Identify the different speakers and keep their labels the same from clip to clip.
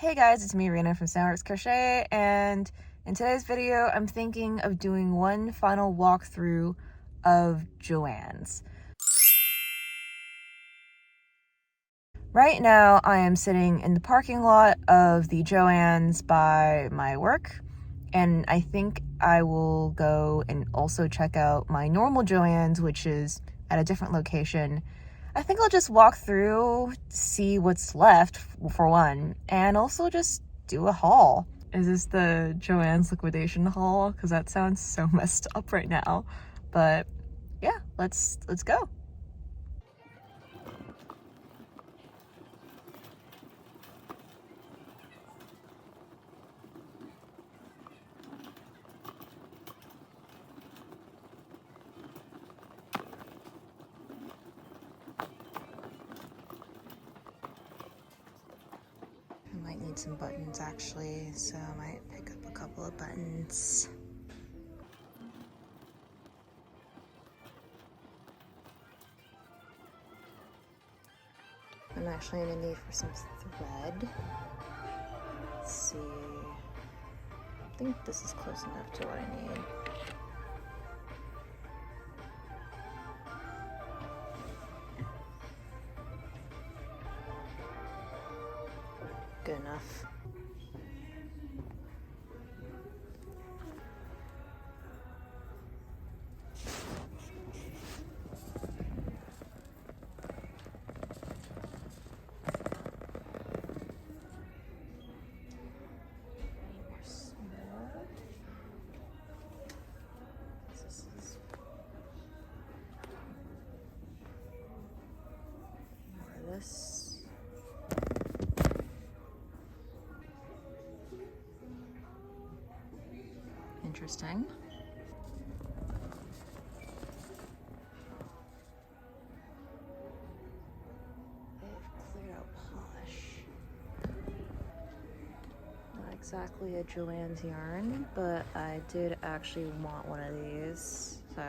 Speaker 1: Hey guys, it's me, Rena from Soundworks Crochet, and in today's video, I'm thinking of doing one final walkthrough of Joann's. Right now, I am sitting in the parking lot of the Joann's by my work, and I think I will go and also check out my normal Joann's, which is at a different location. I think I'll just walk through, see what's left for one, and also just do a haul. Is this the Joann's liquidation haul? Because that sounds so messed up right now. But yeah, let's go. I might need some buttons actually, so I might pick up a couple of buttons. I'm actually gonna need for some thread. Let's see. I think this is close enough to what I need. Good enough. This. Interesting. They've cleared out polish. Not exactly a Joann's yarn, but I did actually want one of these, so.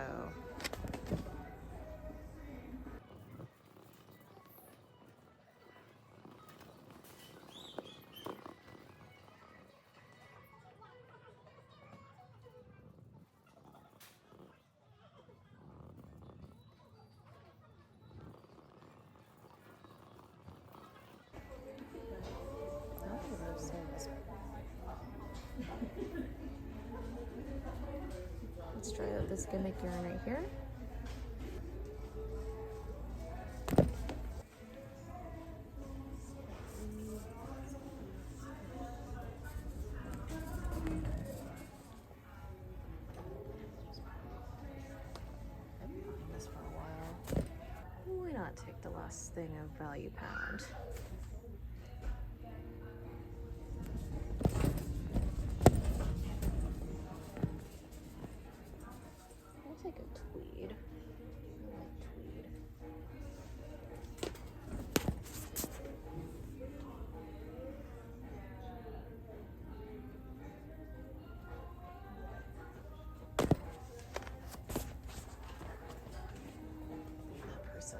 Speaker 1: Let's try out this gimmick yarn right here. This for a while. Why not take the last thing of value pound? Take a tweed. I like tweed. That person.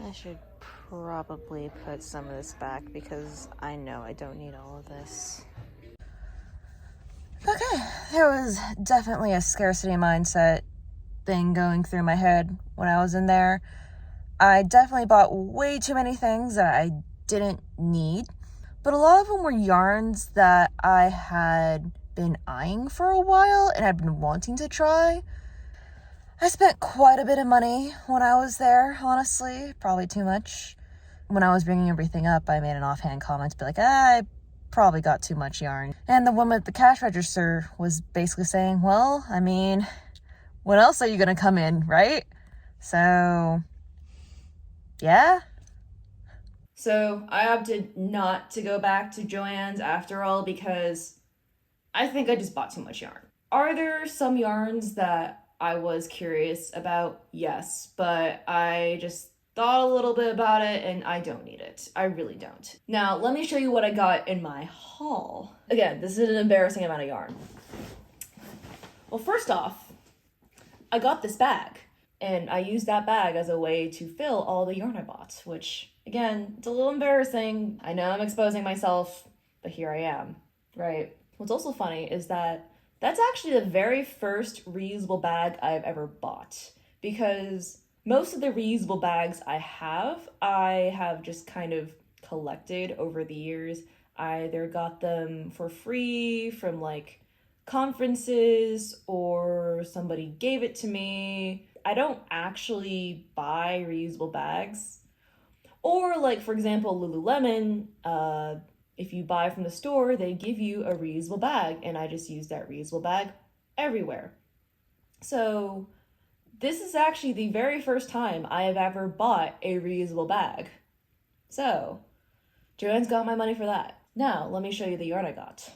Speaker 1: I should probably put some of this back because I know I don't need all of this. Okay, there was definitely a scarcity mindset thing going through my head when I was in there. I definitely bought way too many things that I didn't need, but a lot of them were yarns that I had been eyeing for a while and had been wanting to try. I spent quite a bit of money when I was there, honestly, probably too much. When I was bringing everything up, I made an offhand comment to be like, I probably got too much yarn. And the woman at the cash register was basically saying, well, I mean, when else are you gonna come in, right? So, yeah.
Speaker 2: So I opted not to go back to Joann's after all because I think I just bought too much yarn. Are there some yarns that I was curious about? Yes, but I just thought a little bit about it and I don't need it. I really don't. Now, let me show you what I got in my haul. Again, this is an embarrassing amount of yarn. Well, first off, I got this bag and I used that bag as a way to fill all the yarn I bought, which, again, it's a little embarrassing. I know I'm exposing myself, but here I am, right? What's also funny is that that's actually the very first reusable bag I've ever bought, because most of the reusable bags I have just kind of collected over the years. I either got them for free from like conferences or somebody gave it to me. I don't actually buy reusable bags. Or like, for example, Lululemon, if you buy from the store, they give you a reusable bag, and I just use that reusable bag everywhere. So this is actually the very first time I have ever bought a reusable bag. So Joann's got my money for that. Now, let me show you the yarn I got.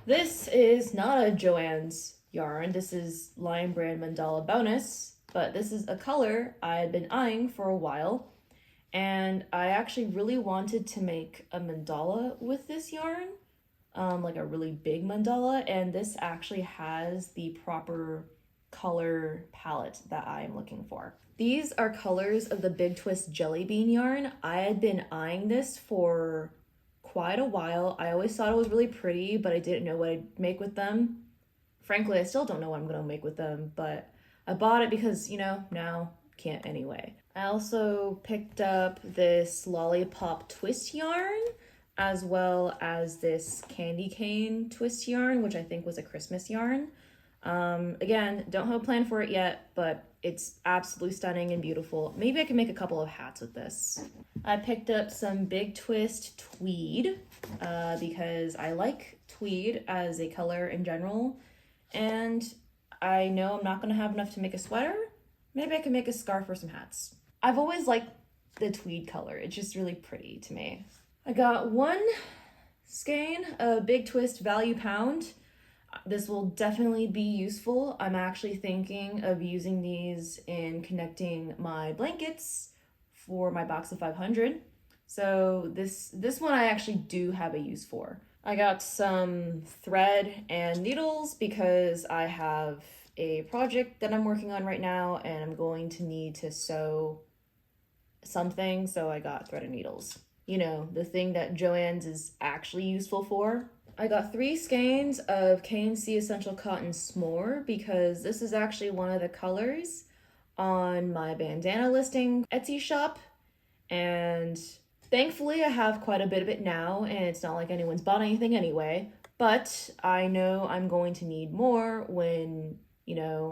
Speaker 2: This is not a Joann's yarn. This is Lion Brand Mandala Bonus, but this is a color I had been eyeing for a while. And I actually really wanted to make a mandala with this yarn, like a really big mandala, and this actually has the proper color palette that I'm looking for. These are colors of the Big Twist Jelly Bean yarn. I had been eyeing this for quite a while. I always thought it was really pretty, but I didn't know what I'd make with them. Frankly, I still don't know what I'm gonna make with them, but I bought it because, now can't anyway. I also picked up this Lollipop Twist yarn, as well as this Candy Cane Twist yarn, which I think was a Christmas yarn. Again, don't have a plan for it yet, but it's absolutely stunning and beautiful. Maybe I can make a couple of hats with this. I picked up some Big Twist Tweed, because I like tweed as a color in general, and I know I'm not gonna have enough to make a sweater. Maybe I can make a scarf or some hats. I've always liked the tweed color. It's just really pretty to me. I got one skein of Big Twist Value Pound. This will definitely be useful. I'm actually thinking of using these in connecting my blankets for my box of 500. So this one I actually do have a use for. I got some thread and needles because I have a project that I'm working on right now and I'm going to need to sew something, so I got thread and needles. The thing that Joann's is actually useful for. I got 3 skeins of K&C Essential Cotton S'more because this is actually one of the colors on my bandana listing Etsy shop, and thankfully I have quite a bit of it now, and it's not like anyone's bought anything anyway, but I know I'm going to need more when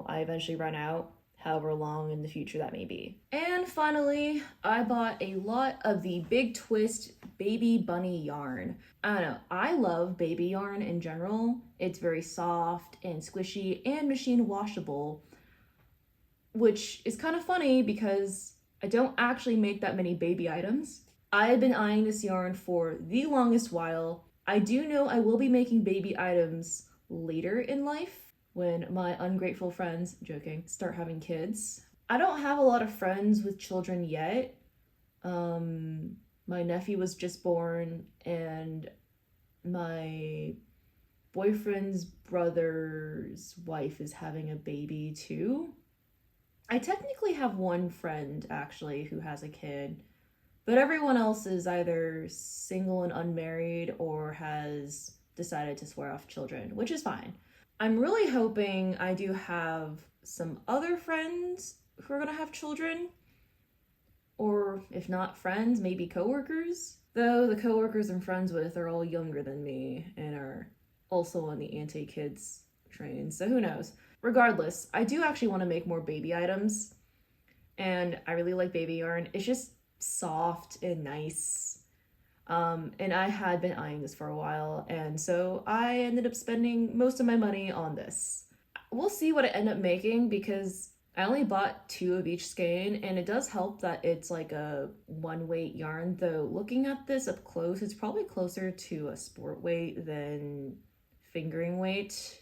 Speaker 2: I eventually run out, however long in the future that may be. And finally, I bought a lot of the Big Twist Baby Bunny yarn. I don't know, I love baby yarn in general. It's very soft and squishy and machine washable, which is kind of funny because I don't actually make that many baby items. I have been eyeing this yarn for the longest while. I do know I will be making baby items later in life, when my ungrateful friends, joking, start having kids. I don't have a lot of friends with children yet. My nephew was just born, and my boyfriend's brother's wife is having a baby too. I technically have one friend actually who has a kid, but everyone else is either single and unmarried or has decided to swear off children, which is fine. I'm really hoping I do have some other friends who are gonna have children, or if not friends, maybe coworkers. Though the coworkers I'm friends with are all younger than me and are also on the anti-kids train, so who knows. Regardless, I do actually want to make more baby items, and I really like baby yarn. It's just soft and nice. And I had been eyeing this for a while, and so I ended up spending most of my money on this. We'll see what I end up making because I only bought two of each skein, and it does help that it's like a one weight yarn. Though looking at this up close, it's probably closer to a sport weight than fingering weight.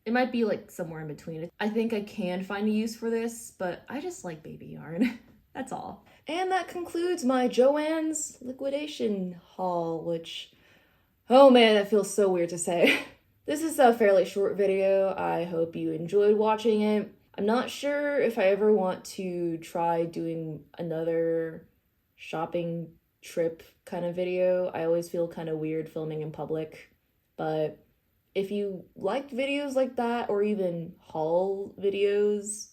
Speaker 2: It might be like somewhere in between. I think I can find a use for this, but I just like baby yarn. That's all. And that concludes my Joann's liquidation haul, which, oh man, that feels so weird to say. This is a fairly short video. I hope you enjoyed watching it. I'm not sure if I ever want to try doing another shopping trip kind of video. I always feel kind of weird filming in public, but if you liked videos like that or even haul videos,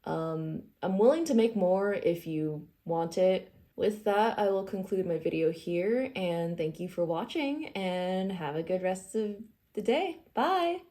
Speaker 2: I'm willing to make more if you want it. With that, I will conclude my video here and thank you for watching and have a good rest of the day. Bye!